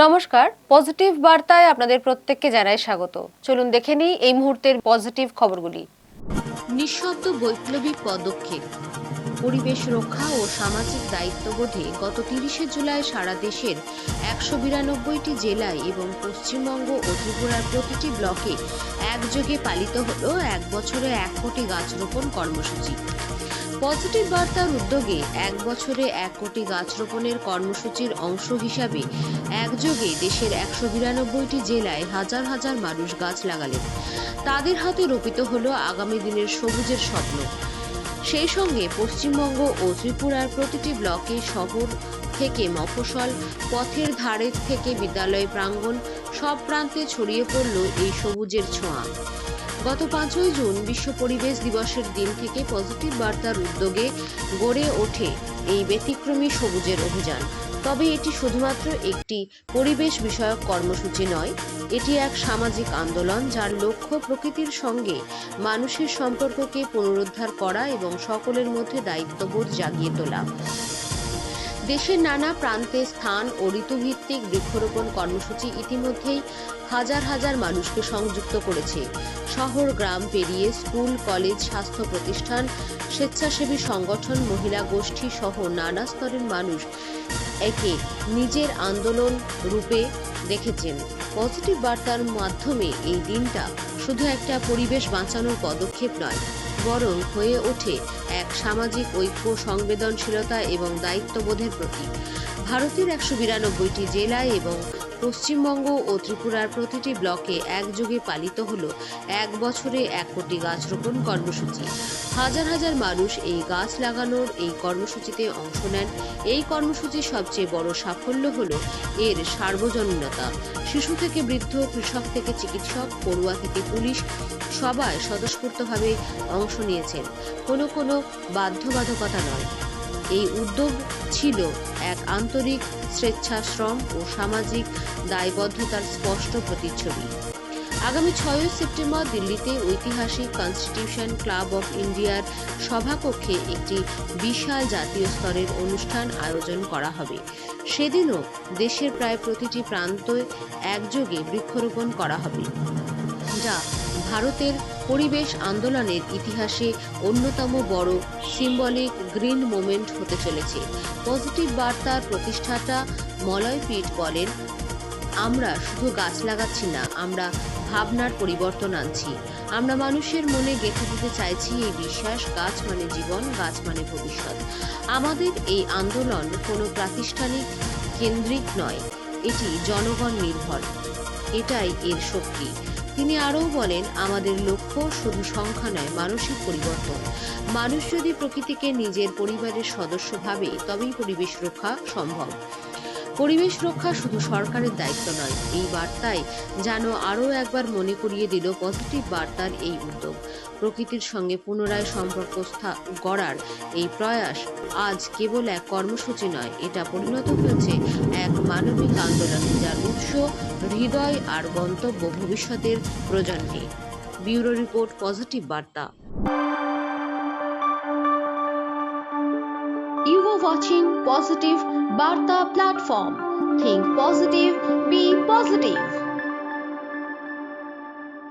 নমস্কার, পজিটিভ বার্তায় আপনাদের প্রত্যেককে জানাই স্বাগত। চলুন দেখে নিই এই মুহূর্তের পজিটিভ খবরগুলি। নিঃশব্দ বৈপ্লবিক পদক্ষেপ। পরিবেশ রক্ষা ও সামাজিক দায়িত্ববোধে গত ৩০শে জুলাই সারা দেশের ১৯২টি জেলায় এবং পশ্চিমবঙ্গ ও ত্রিপুরার প্রতিটি ব্লকে একযোগে পালিত হলো ১ বছরে ১ কোটি গাছ রোপণ কর্মসূচি। পজিটিভ বার্তার উদ্যোগে ১ বছরে ১ কোটি গাছ রোপণের কর্মসূচির অংশ হিসাবে একযোগে দেশের ১৯২টি জেলায় হাজার হাজার মানুষ গাছ লাগালেন। তাদের হাতে রোপিত হলো আগামী দিনের সবুজের স্বপ্ন। সেই সঙ্গে পশ্চিমবঙ্গ ও ত্রিপুরার প্রতিটি ব্লকে শহর থেকে মফস্বল, পথের ধারে থেকে বিদ্যালয় প্রাঙ্গণ সব প্রান্তে ছড়িয়ে পড়ল এই সবুজের ছোঁয়া। গত ৫ই জুন বিশ্ব পরিবেশ দিবসের দিন থেকে পজিটিভ বার্তার উদ্যোগে গড়ে ওঠে এই ব্যতিক্রমী সবুজের অভিযান। তবে এটি শুধুমাত্র একটি পরিবেশ বিষয়ক কর্মসূচি নয়, এটি এক সামাজিক আন্দোলন যার লক্ষ্য প্রকৃতির সঙ্গে মানুষের সম্পর্ককে পুনরুদ্ধার করা এবং সকলের মধ্যে দায়িত্ববোধ জাগিয়ে তোলা। দেশের নানা প্রান্তে স্থান ও ঋতুভিত্তিক বৃক্ষরোপণ কর্মসূচি ইতিমধ্যেই হাজার হাজার মানুষকে সংযুক্ত করেছে। শহর গ্রাম পেরিয়ে স্কুল, কলেজ, স্বাস্থ্য প্রতিষ্ঠান, স্বেচ্ছাসেবী সংগঠন, মহিলা গোষ্ঠী সহ নানা স্তরের মানুষ একে নিজের আন্দোলন রূপে দেখেছেন। পজিটিভ বার্তার মাধ্যমে এই দিনটা শুধু একটা পরিবেশ বাঁচানোর পদক্ষেপ নয়, বরং হয়ে ওঠে এক সামাজিক ঐক্য, সংবেদনশীলতা এবং দায়িত্ববোধের প্রতীক। ভারতের ১৯২টি জেলায় এবং পশ্চিমবঙ্গ ও ত্রিপুরার প্রতিটি ব্লকে একযোগে পালিত হল ১ বছরে ১ কোটি গাছ রোপণ কর্মসূচি। হাজার হাজার মানুষ এই গাছ লাগানোর এই কর্মসূচিতে অংশ নেন। এই কর্মসূচির সবচেয়ে বড় সাফল্য হল এর সার্বজনীনতা। শিশু থেকে বৃদ্ধ, কৃষক থেকে চিকিৎসক, পড়ুয়া থেকে পুলিশ সবাই স্বতঃস্ফূর্তভাবে অংশ নিয়েছেন। কোনো বাধ্যবাধকতা নয়। এই উদ্যোগ ছিল এক আন্তরিক স্বেচ্ছাশ্রম ও সামাজিক দায়বদ্ধতার স্পষ্ট প্রতিচ্ছবি। আগামী ৬ সেপ্টেম্বর দিল্লিতে ঐতিহাসিক কনস্টিটিউশন ক্লাব অফ ইন্ডিয়ার সভাকক্ষে একটি বিশাল জাতীয় স্তরের অনুষ্ঠান আয়োজন করা হবে। সেদিনও দেশের প্রায় প্রতিটি প্রান্তে একযোগে বৃক্ষরোপণ করা হবে, যা ভারতের পরিবেশ আন্দোলনের ইতিহাসে অন্যতম বড় সিম্বলিক গ্রিন মুভমেন্ট হতে চলেছে। পজিটিভ বার্তার প্রতিষ্ঠাতা মলয় পিট বলেন, আমরা শুধু গাছ লাগাচ্ছি না, আমরা ভাবনার পরিবর্তন আনছি। আমরা মানুষের মনে গেঁথে দিতে চাইছি এই বিশ্বাস, গাছ মানে জীবন, গাছ মানে ভবিষ্যৎ। আমাদের এই আন্দোলন কোনো প্রাতিষ্ঠানিক কেন্দ্রিক নয়, এটি জনগণ নির্ভর। এটাই এর শক্তি। তিনি আরও বলেন, আমাদের লক্ষ্য শুধু সংখ্যা নয়, মানসিক পরিবর্তন। মানুষ যদি প্রকৃতিকে নিজের পরিবারের সদস্য ভাবে, তবেই পরিবেশ রক্ষা সম্ভব। পরিবেশ রক্ষা শুধু সরকারের দায়িত্ব নয়। এই বার্তায় যেন আরও একবার মনে করিয়ে দিল পজিটিভ বার্তার এই উদ্যোগ। প্রকৃতির সঙ্গে পুনরায় সম্পর্ক গড়ার এই প্রয়াস আজ কেবল এক কর্মসূচি নয়, এটা পরিণত হয়েছে এক মানবিক আন্দোলনে, যার উৎস হৃদয় আর গন্তব্য ভবিষ্যতের প্রজন্মে। ব্যুরো রিপোর্ট, পজিটিভ বার্তা। You were watching Positive Barta platform. Think positive, be positive.